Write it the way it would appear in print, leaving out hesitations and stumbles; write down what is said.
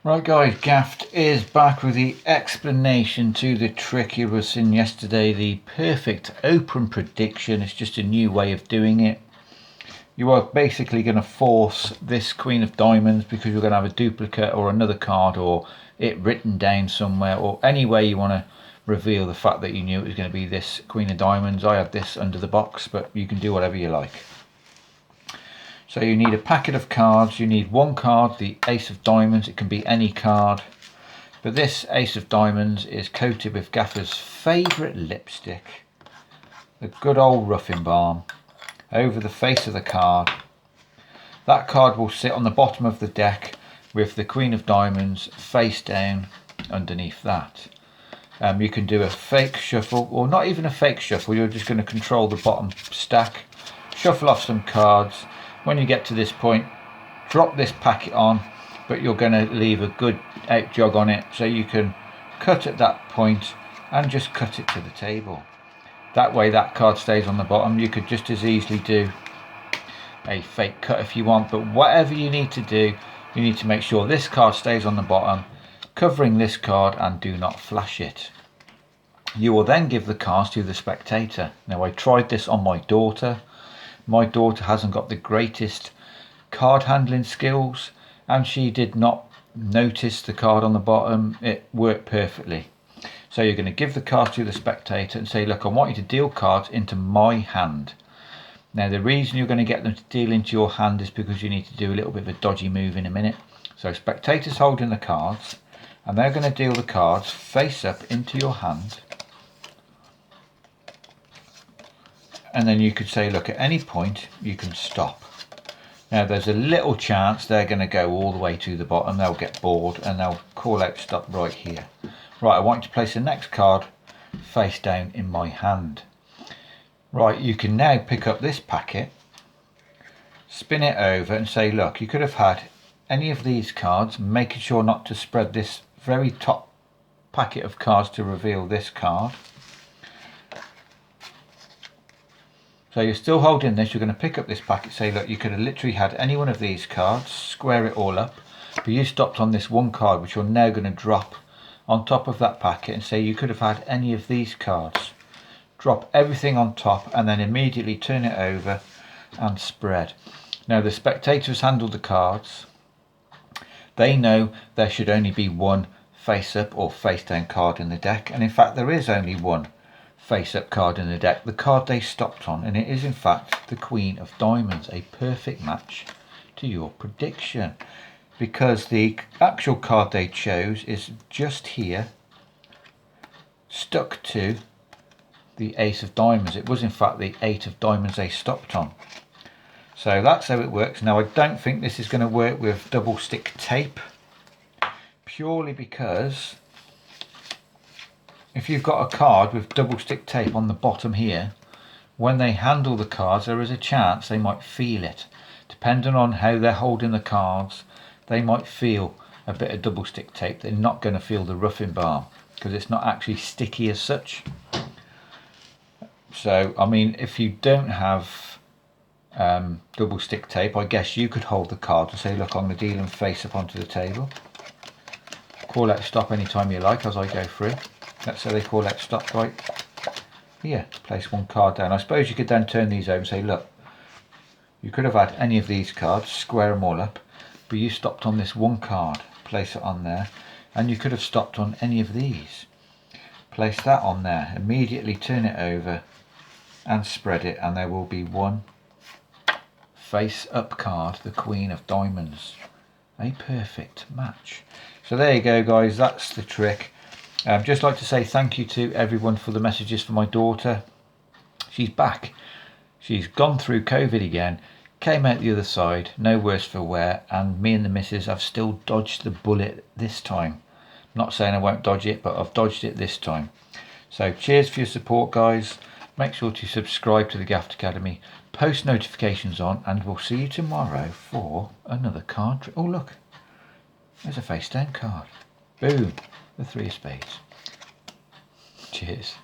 Right guys, Gaft is back with the explanation to the trick you were seeing yesterday, the perfect open prediction. It's just a new way of doing it. You are basically going to force this Queen of Diamonds because you're going to have a duplicate or another card or it written down somewhere, or any way you want to reveal the fact that you knew it was going to be this Queen of Diamonds. I had this under the box, but you can do whatever you like. So you need a packet of cards. You need one card, the Ace of Diamonds. It can be any card, but this Ace of Diamonds is coated with Gaffer's favourite lipstick, the good old Ruffin Balm, over the face of the card. That card will sit on the bottom of the deck with the Queen of Diamonds face down underneath that. You can do a fake shuffle, or not even a fake shuffle. You're just going to control the bottom stack, shuffle off some cards. When you get to this point, drop this packet on, but you're going to leave a good out jog on it, so you can cut at that point and just cut it to the table. That way that card stays on the bottom. You could just as easily do a fake cut if you want, but whatever you need to do, you need to make sure this card stays on the bottom, covering this card, and do not flash it. You will then give the cards to the spectator. Now, I tried this on my daughter. My daughter hasn't got the greatest card handling skills, and she did not notice the card on the bottom. It worked perfectly. So you're going to give the cards to the spectator and say, look, I want you to deal cards into my hand. Now, the reason you're going to get them to deal into your hand is because you need to do a little bit of a dodgy move in a minute. So spectators holding the cards, and they're going to deal the cards face up into your hand. And then you could say, look, at any point you can stop. Now there's a little chance they're going to go all the way to the bottom. They'll get bored and they'll call out stop right here. Right, I want you to place the next card face down in my hand. Right, you can now pick up this packet, spin it over and say, look, you could have had any of these cards, making sure not to spread this very top packet of cards to reveal this card. So you're still holding this, you're going to pick up this packet, say, look, you could have literally had any one of these cards, square it all up, but you stopped on this one card, which you're now going to drop on top of that packet, and say you could have had any of these cards. Drop everything on top and then immediately turn it over and spread. Now the spectators handle the cards. They know there should only be one face up or face down card in the deck, and in fact there is only one face up card in the deck, the card they stopped on, and it is in fact the Queen of Diamonds, a perfect match to your prediction, because the actual card they chose is just here, stuck to the Ace of Diamonds. It was in fact the Eight of Diamonds they stopped on. So that's how it works. Now I don't think this is going to work with double stick tape, purely because if you've got a card with double stick tape on the bottom here, when they handle the cards, there is a chance they might feel it. Depending on how they're holding the cards, they might feel a bit of double stick tape. They're not going to feel the Ruffin Balm because it's not actually sticky as such. So, I mean, if you don't have double stick tape, I guess you could hold the card and say, look, I'm going to deal them face up onto the table. Call out stop anytime you like as I go through. Let's say they call that stop right here, place one card down. I suppose you could then turn these over and say, look, you could have had any of these cards, square them all up, but you stopped on this one card, place it on there, and you could have stopped on any of these. Place that on there, immediately turn it over and spread it, and there will be one face up card, the Queen of Diamonds. A perfect match. So there you go guys, that's the trick. I'd just like to say thank you to everyone for the messages for my daughter. She's back. She's gone through COVID again, came out the other side, no worse for wear, and me and the missus have still dodged the bullet this time. Not saying I won't dodge it, but I've dodged it this time. So cheers for your support guys. Make sure to subscribe to the Gaft Academy, post notifications on, and we'll see you tomorrow for another card trick. Oh look, there's a face down card. Boom. The Three of Spades. Cheers.